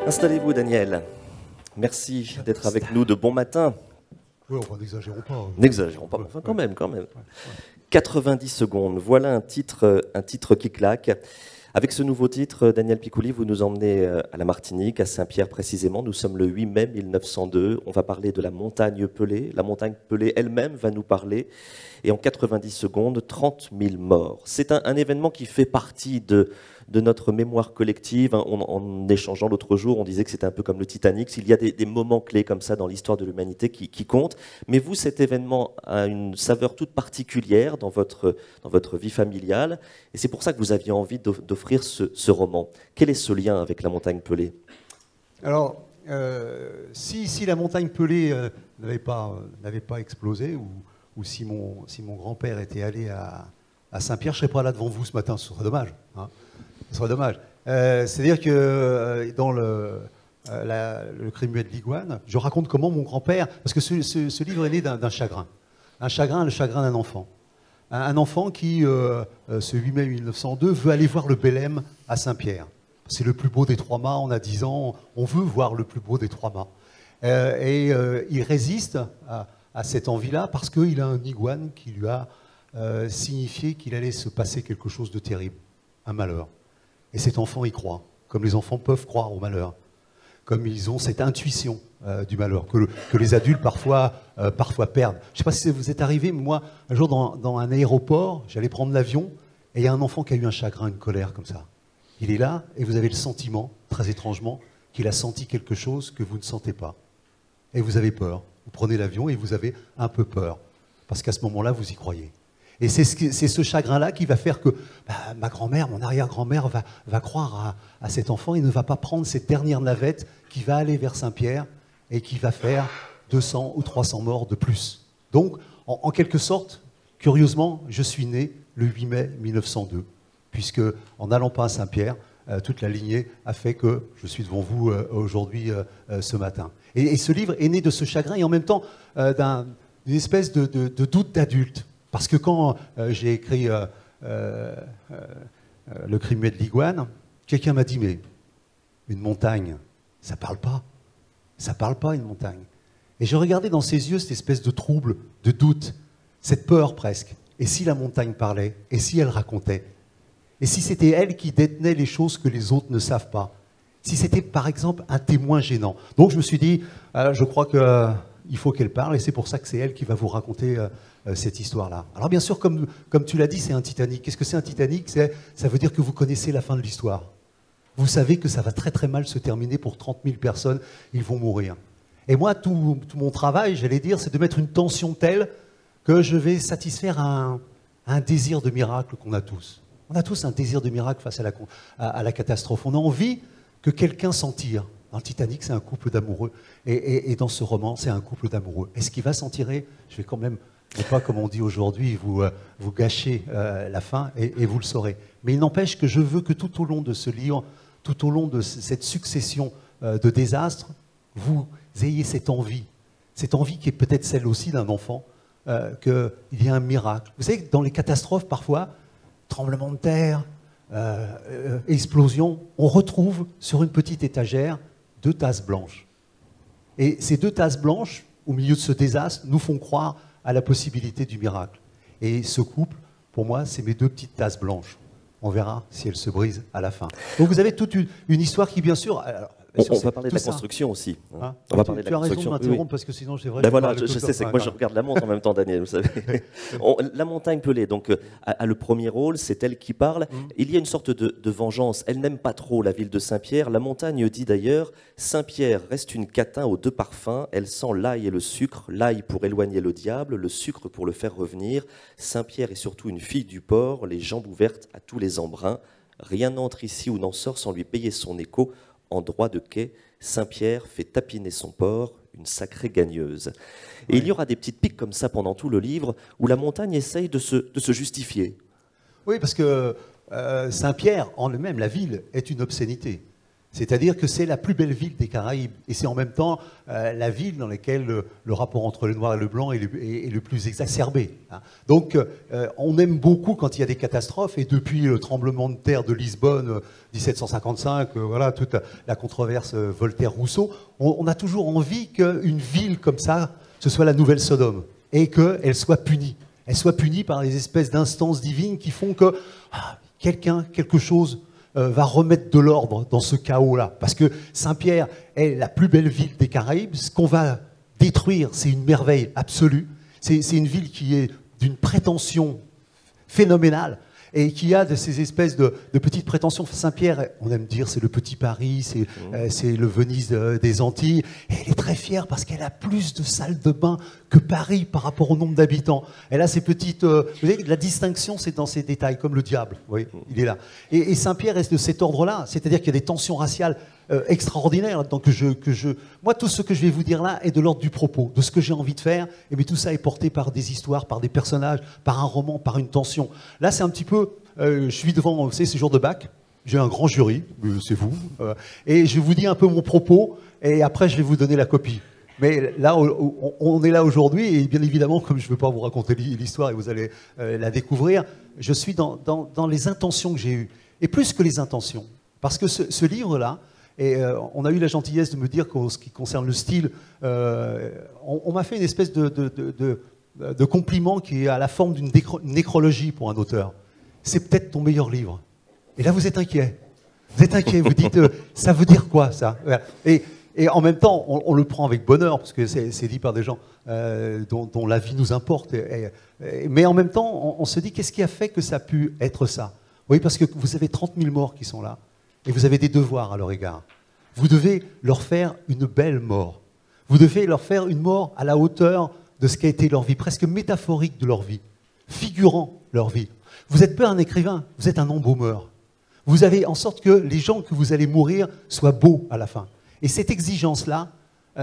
Installez-vous, Daniel. Merci d'être avec nous de bon matin. Oui, enfin, n'exagérons pas. N'exagérons pas, enfin, quand même. 90 secondes, voilà un titre qui claque. Avec ce nouveau titre, Daniel Picouli, vous nous emmenez à la Martinique, à Saint-Pierre précisément. Nous sommes le 8 mai 1902. On va parler de la montagne Pelée. La montagne Pelée elle-même va nous parler. Et en 90 secondes, 30 000 morts. C'est un événement qui fait partie de notre mémoire collective. En échangeant l'autre jour, on disait que c'était un peu comme le Titanic. Il y a des moments clés comme ça dans l'histoire de l'humanité qui comptent. Mais vous, cet événement a une saveur toute particulière dans votre vie familiale. Et c'est pour ça que vous aviez envie d'offrir ce roman. Quel est ce lien avec la montagne Pelée? Alors, si la montagne Pelée n'avait pas explosé, ou si mon grand-père était allé à Saint-Pierre, je ne serais pas là devant vous ce matin, ce serait dommage. Hein. Ce serait dommage. C'est-à-dire que dans le crime de l'Iguane, je raconte comment mon grand-père, parce que ce livre est né d'un chagrin. Le chagrin d'un enfant. Un enfant qui, ce 8 mai 1902, veut aller voir le Bélem à Saint-Pierre. C'est le plus beau des trois mâts, on a 10 ans, on veut voir le plus beau des trois mâts. Il résiste à cette envie-là parce qu'il a un iguane qui lui a signifié qu'il allait se passer quelque chose de terrible, un malheur. Et cet enfant y croit, comme les enfants peuvent croire au malheur, comme ils ont cette intuition du malheur, que les adultes parfois perdent. Je ne sais pas si vous êtes arrivé, mais moi, un jour dans un aéroport, j'allais prendre l'avion, et il y a un enfant qui a eu un chagrin, une colère comme ça. Il est là, et vous avez le sentiment, très étrangement, qu'il a senti quelque chose que vous ne sentez pas. Et vous avez peur. Vous prenez l'avion et vous avez un peu peur, parce qu'à ce moment-là, vous y croyez. Et c'est ce chagrin-là qui va faire que ma grand-mère, mon arrière-grand-mère va croire à cet enfant et ne va pas prendre cette dernière navette qui va aller vers Saint-Pierre et qui va faire 200 ou 300 morts de plus. Donc, en quelque sorte, curieusement, je suis né le 8 mai 1902, puisque en n'allant pas à Saint-Pierre, toute la lignée a fait que je suis devant vous aujourd'hui, ce matin. Et ce livre est né de ce chagrin et en même temps d'une espèce de doute d'adulte. Parce que quand j'ai écrit Le crime de l'Iguane, quelqu'un m'a dit « Mais une montagne, ça parle pas. Ça parle pas, une montagne. » Et j'ai regardé dans ses yeux cette espèce de trouble, de doute, cette peur presque. Et si la montagne parlait? Et si elle racontait? Et si c'était elle qui détenait les choses que les autres ne savent pas? Si c'était par exemple un témoin gênant? Donc je me suis dit, je crois qu'il faut qu'elle parle et c'est pour ça que c'est elle qui va vous raconter cette histoire-là. Alors bien sûr, comme tu l'as dit, c'est un Titanic. Qu'est-ce que c'est un Titanic? Ça veut dire que vous connaissez la fin de l'histoire. Vous savez que ça va très très mal se terminer pour 30 000 personnes, ils vont mourir. Et moi, tout mon travail, j'allais dire, c'est de mettre une tension telle que je vais satisfaire un désir de miracle qu'on a tous. On a tous un désir de miracle face à la catastrophe. On a envie que quelqu'un s'en tire. Dans le Titanic, c'est un couple d'amoureux. Et dans ce roman, c'est un couple d'amoureux. Est-ce qu'il va s'en tirer? Je vais quand même, pas comme on dit aujourd'hui, vous gâcher la fin, et vous le saurez. Mais il n'empêche que je veux que tout au long de ce livre, tout au long de cette succession de désastres, vous ayez cette envie qui est peut-être celle aussi d'un enfant, qu'il y ait un miracle. Vous savez que dans les catastrophes, parfois, tremblement de terre, explosion, on retrouve sur une petite étagère 2 tasses blanches. Et ces 2 tasses blanches, au milieu de ce désastre, nous font croire à la possibilité du miracle. Et ce couple, pour moi, c'est mes 2 petites tasses blanches. On verra si elles se brisent à la fin. Donc vous avez toute une histoire qui, bien sûr... Alors, on va parler de la construction aussi. Hein, on va parler de la construction. Tu as raison de m'interrompre parce que sinon j'ai vraiment... Ben voilà, je sais, c'est que moi je regarde la montre en même temps, Daniel, vous savez. La montagne Pelée, donc, a le premier rôle, c'est elle qui parle. Il y a une sorte de vengeance. Elle n'aime pas trop la ville de Saint-Pierre. La montagne dit d'ailleurs, Saint-Pierre reste une catin aux 2 parfums. Elle sent l'ail et le sucre, l'ail pour éloigner le diable, le sucre pour le faire revenir. Saint-Pierre est surtout une fille du port, les jambes ouvertes à tous les embruns. Rien n'entre ici ou n'en sort sans lui payer son écho. En droit de quai, Saint-Pierre fait tapiner son port, une sacrée gagneuse. Et il y aura des petites piques comme ça pendant tout le livre, où la montagne essaye de se justifier. Oui, parce que Saint-Pierre, en elle-même, la ville, est une obscénité. C'est-à-dire que c'est la plus belle ville des Caraïbes. Et c'est en même temps la ville dans laquelle le rapport entre le noir et le blanc est le plus exacerbé. Hein. Donc on aime beaucoup quand il y a des catastrophes. Et depuis le tremblement de terre de Lisbonne, 1755, voilà, toute la controverse Voltaire-Rousseau, on a toujours envie qu'une ville comme ça, ce soit la nouvelle Sodome. Et qu'elle soit punie. Elle soit punie par des espèces d'instances divines qui font que quelque chose va remettre de l'ordre dans ce chaos-là. Parce que Saint-Pierre est la plus belle ville des Caraïbes. Ce qu'on va détruire, c'est une merveille absolue. C'est une ville qui est d'une prétention phénoménale et qui a de ces espèces de petites prétentions. Saint-Pierre, on aime dire, c'est le petit Paris, c'est le Venise des Antilles. Et elle est très fière parce qu'elle a plus de salles de bain que Paris par rapport au nombre d'habitants. Elle a ces petites... vous voyez, la distinction, c'est dans ces détails, comme le diable. Vous voyez, il est là. Et Saint-Pierre est de cet ordre-là, c'est-à-dire qu'il y a des tensions raciales extraordinaires. Donc moi, tout ce que je vais vous dire là est de l'ordre du propos, de ce que j'ai envie de faire. Et bien, tout ça est porté par des histoires, par des personnages, par un roman, par une tension. Là, c'est un petit peu... je suis devant, vous savez, ces jours de bac. J'ai un grand jury, c'est vous. Et je vous dis un peu mon propos, et après, je vais vous donner la copie. Mais là, on est là aujourd'hui, et bien évidemment, comme je ne veux pas vous raconter l'histoire et vous allez la découvrir, je suis dans les intentions que j'ai eues. Et plus que les intentions. Parce que ce livre-là, et on a eu la gentillesse de me dire qu'en ce qui concerne le style, on m'a fait une espèce de compliment qui est à la forme d'une nécrologie pour un auteur. C'est peut-être ton meilleur livre. Et là, vous êtes inquiet. Vous êtes inquiet, vous dites, ça veut dire quoi, ça? Et en même temps, on le prend avec bonheur, parce que c'est dit par des gens dont la vie nous importe. Mais en même temps, on se dit, qu'est-ce qui a fait que ça a pu être ça? Oui, parce que vous avez 30 000 morts qui sont là, et vous avez des devoirs à leur égard. Vous devez leur faire une belle mort. Vous devez leur faire une mort à la hauteur de ce qu'a été leur vie, presque métaphorique de leur vie, figurant leur vie. Vous n'êtes pas un écrivain, vous êtes un embaumeur. Vous avez en sorte que les gens que vous allez mourir soient beaux à la fin. Et cette exigence-là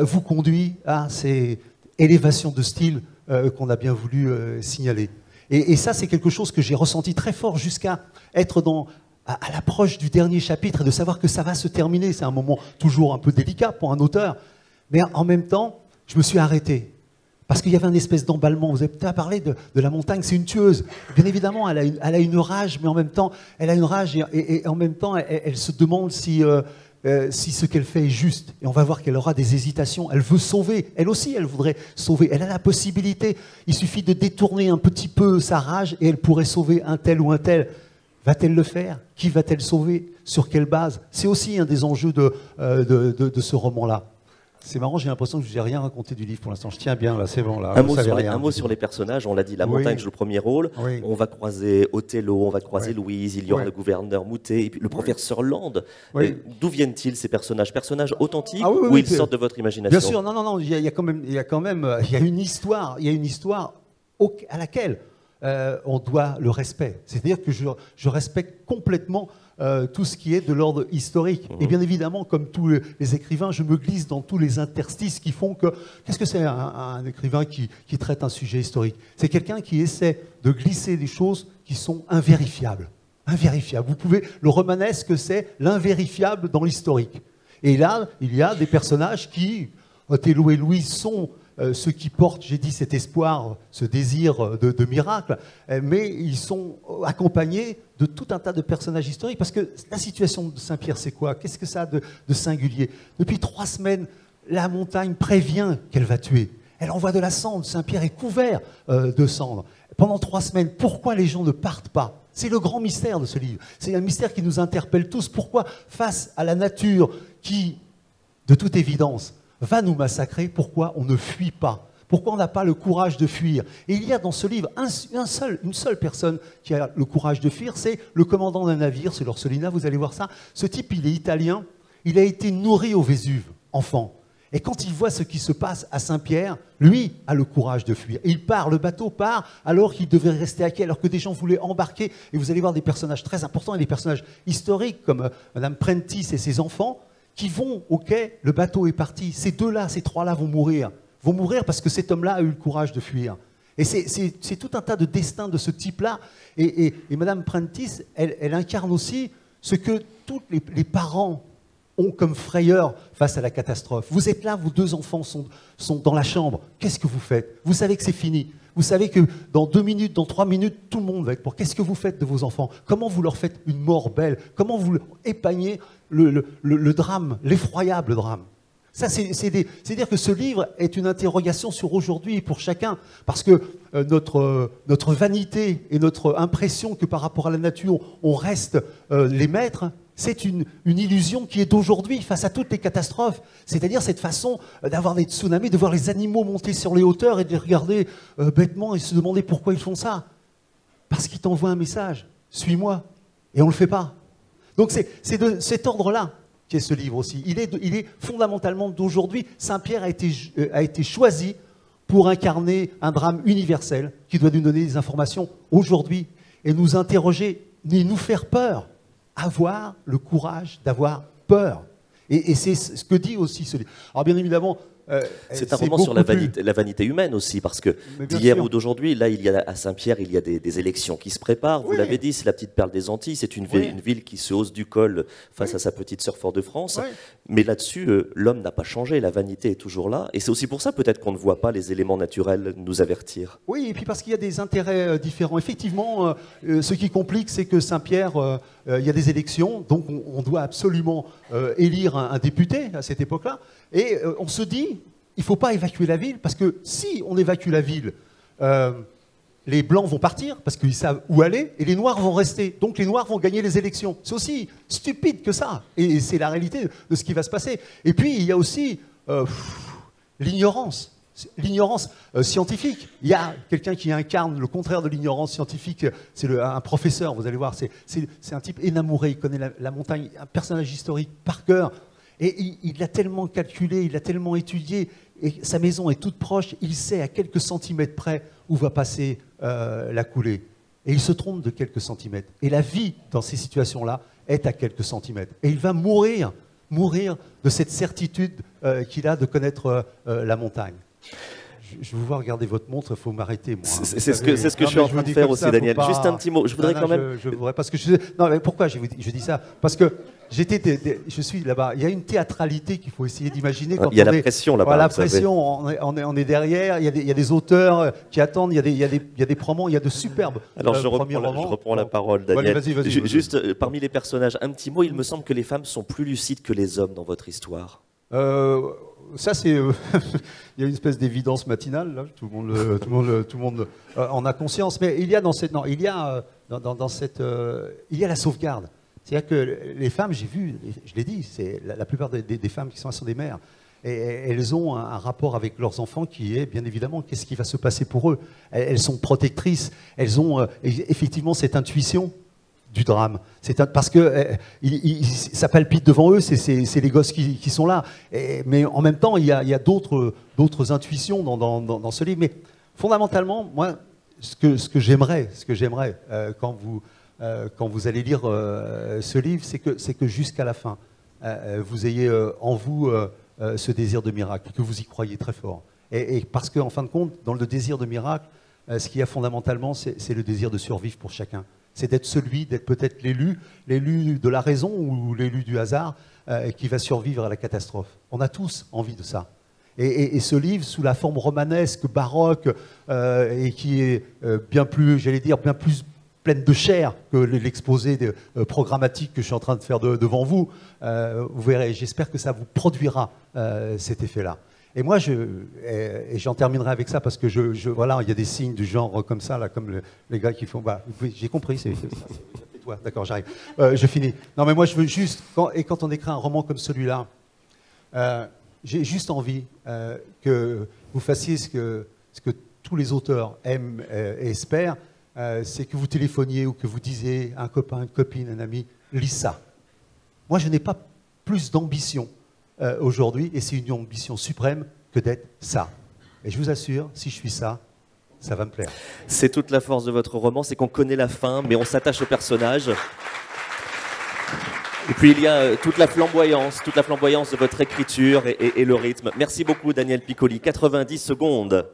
vous conduit à ces élévations de style qu'on a bien voulu signaler. Et ça, c'est quelque chose que j'ai ressenti très fort jusqu'à être à l'approche du dernier chapitre et de savoir que ça va se terminer. C'est un moment toujours un peu délicat pour un auteur. Mais en même temps, je me suis arrêté. Parce qu'il y avait une espèce d'emballement. Vous avez peut-être parlé de la montagne, c'est une tueuse. Bien évidemment, elle a une rage, mais en même temps, elle a une rage et en même temps, elle se demande si ce qu'elle fait est juste. Et on va voir qu'elle aura des hésitations. Elle veut sauver. Elle aussi, elle voudrait sauver. Elle a la possibilité. Il suffit de détourner un petit peu sa rage et elle pourrait sauver un tel ou un tel. Va-t-elle le faire? Qui va-t-elle sauver? Sur quelle base? C'est aussi un des enjeux de ce roman-là. C'est marrant, j'ai l'impression que je n'ai rien raconté du livre pour l'instant. Je tiens bien, là, c'est bon. Là, un mot sur les personnages, on l'a dit, la montagne joue le premier rôle. Oui. On va croiser Othello, on va croiser Louise, il y aura le gouverneur Moutet, et puis le professeur Land. Oui. D'où viennent-ils ces personnages? Personnages authentiques ou ils sortent de votre imagination? Bien sûr, non, il y a quand même une histoire, à laquelle on doit le respect. C'est-à-dire que je respecte complètement tout ce qui est de l'ordre historique. Et bien évidemment, comme tous les écrivains, je me glisse dans tous les interstices qui font que... Qu'est-ce que c'est un écrivain qui traite un sujet historique? C'est quelqu'un qui essaie de glisser des choses qui sont invérifiables. Invérifiables. Vous pouvez... Le romanesque, c'est l'invérifiable dans l'historique. Et là, il y a des personnages qui, Othello et Louise, sont... ceux qui portent, j'ai dit, cet espoir, ce désir de miracle, mais ils sont accompagnés de tout un tas de personnages historiques, parce que la situation de Saint-Pierre, c'est quoi? Qu'est-ce que ça a de singulier? Depuis 3 semaines, la montagne prévient qu'elle va tuer. Elle envoie de la cendre, Saint-Pierre est couvert de cendre. Pendant 3 semaines, pourquoi les gens ne partent pas? C'est le grand mystère de ce livre. C'est un mystère qui nous interpelle tous. Pourquoi, face à la nature qui, de toute évidence, va nous massacrer, pourquoi on ne fuit pas? Pourquoi on n'a pas le courage de fuir? Et il y a dans ce livre une seule personne qui a le courage de fuir, c'est le commandant d'un navire, c'est l'Orsolina, vous allez voir ça. Ce type, il est italien, il a été nourri au Vésuve, enfant. Et quand il voit ce qui se passe à Saint-Pierre, lui a le courage de fuir. Et il part, le bateau part, alors qu'il devait rester à quai, alors que des gens voulaient embarquer. Et vous allez voir des personnages très importants et des personnages historiques, comme Madame Prentice et ses enfants, qui vont au quai, le bateau est parti. Ces deux-là, ces trois-là vont mourir. Vont mourir parce que cet homme-là a eu le courage de fuir. Et c'est tout un tas de destins de ce type-là. Et Madame Prentice, elle incarne aussi ce que tous les parents ont comme frayeur face à la catastrophe. Vous êtes là, vos 2 enfants sont dans la chambre. Qu'est-ce que vous faites? Vous savez que c'est fini. Vous savez que dans 2 minutes, dans 3 minutes, tout le monde va être mort. Qu'est-ce que vous faites de vos enfants? Comment vous leur faites une mort belle? Comment vous épargnez le drame, l'effroyable drame? Ça, c'est-à-dire que ce livre est une interrogation sur aujourd'hui pour chacun, parce que notre vanité et notre impression que par rapport à la nature, on reste les maîtres, c'est une illusion qui est d'aujourd'hui face à toutes les catastrophes. C'est-à-dire cette façon d'avoir des tsunamis, de voir les animaux monter sur les hauteurs et de les regarder bêtement et se demander pourquoi ils font ça. Parce qu'ils t'envoient un message, suis-moi, et on ne le fait pas. Donc c'est de cet ordre-là qui est ce livre aussi. Il est fondamentalement d'aujourd'hui. Saint-Pierre a été choisi pour incarner un drame universel qui doit nous donner des informations aujourd'hui et nous interroger, et nous faire peur. Avoir le courage d'avoir peur. Et c'est ce que dit aussi ce livre. Alors bien évidemment... c'est un roman sur la vanité humaine aussi, parce que d'hier ou d'aujourd'hui, là, à Saint-Pierre, il y a des élections qui se préparent. Vous l'avez dit, c'est la petite perle des Antilles. C'est une ville qui se hausse du col face à sa petite sœur Fort-de-France. Mais là-dessus, l'homme n'a pas changé. La vanité est toujours là. Et c'est aussi pour ça, peut-être, qu'on ne voit pas les éléments naturels nous avertir. Oui, et puis parce qu'il y a des intérêts différents. Effectivement, ce qui complique, c'est que Saint-Pierre, il y a des élections. Donc, on doit absolument élire un député à cette époque-là. Et on se dit, il ne faut pas évacuer la ville, parce que si on évacue la ville, les Blancs vont partir, parce qu'ils savent où aller, et les Noirs vont rester. Donc les Noirs vont gagner les élections. C'est aussi stupide que ça. Et c'est la réalité de ce qui va se passer. Et puis, il y a aussi l'ignorance. L'ignorance scientifique. Il y a quelqu'un qui incarne le contraire de l'ignorance scientifique, c'est un professeur, vous allez voir, c'est un type énamouré, il connaît la montagne, un personnage historique par cœur. Et il l'a tellement calculé, il l'a tellement étudié, et sa maison est toute proche, il sait à quelques centimètres près où va passer la coulée. Et il se trompe de quelques centimètres. Et la vie, dans ces situations-là, est à quelques centimètres. Et il va mourir de cette certitude qu'il a de connaître la montagne. Je vous vois regarder votre montre, il faut m'arrêter, moi. C'est ce que je suis en train de faire aussi, Daniel. Pas... Juste un petit mot. Je voudrais quand même... Je voudrais, parce que non, mais pourquoi je dis ça? Parce que je suis là-bas. Il y a une théâtralité qu'il faut essayer d'imaginer. Il y a la pression là-bas. La pression, on est derrière, il y a des auteurs qui attendent, il y a des promos, il y a de superbes. Alors je reprends la parole, Daniel. Vas-y. Juste, parmi les personnages, un petit mot. Il me semble que les femmes sont plus lucides que les hommes dans votre histoire. Ça, c'est. Il y a une espèce d'évidence matinale, là. Tout le monde en a conscience. Mais il y a dans cette. Non, il y a la sauvegarde. C'est-à-dire que les femmes, j'ai vu, je l'ai dit, c'est la plupart des femmes qui sont des mères. Et elles ont un rapport avec leurs enfants qui est, bien évidemment, qu'est-ce qui va se passer pour eux. Elles sont protectrices. Elles ont effectivement cette intuition du drame. Parce que ça palpite devant eux, c'est les gosses qui sont là. Mais en même temps, il y a d'autres intuitions dans ce livre. Mais fondamentalement, moi, ce que j'aimerais quand vous allez lire ce livre, c'est que jusqu'à la fin, vous ayez en vous ce désir de miracle, que vous y croyez très fort. Et parce qu'en fin de compte, dans le désir de miracle, ce qu'il y a fondamentalement, c'est le désir de survivre pour chacun. C'est d'être peut-être l'élu de la raison ou l'élu du hasard qui va survivre à la catastrophe. On a tous envie de ça. Et ce livre, sous la forme romanesque, baroque, et qui est bien plus pleine de chair que l'exposé programmatique que je suis en train de faire devant vous, vous verrez, j'espère que ça vous produira cet effet-là. Et moi, j'en terminerai avec ça parce que voilà, il y a des signes du genre comme ça, là, comme les gars qui font. Bah, j'ai compris, c'est toi. D'accord, j'arrive. Je finis. Non, mais moi, je veux juste quand on écrit un roman comme celui-là, j'ai juste envie que vous fassiez ce que tous les auteurs aiment et espèrent, c'est que vous téléphoniez ou que vous disiez à un copain, une copine, un ami, lis ça. Moi, je n'ai pas plus d'ambition aujourd'hui, et c'est une ambition suprême que d'être ça. Et je vous assure, si je suis ça, ça va me plaire. C'est toute la force de votre roman, c'est qu'on connaît la fin, mais on s'attache au personnage. Et puis il y a toute la flamboyance de votre écriture et le rythme. Merci beaucoup, Daniel Piccoli. 90 secondes.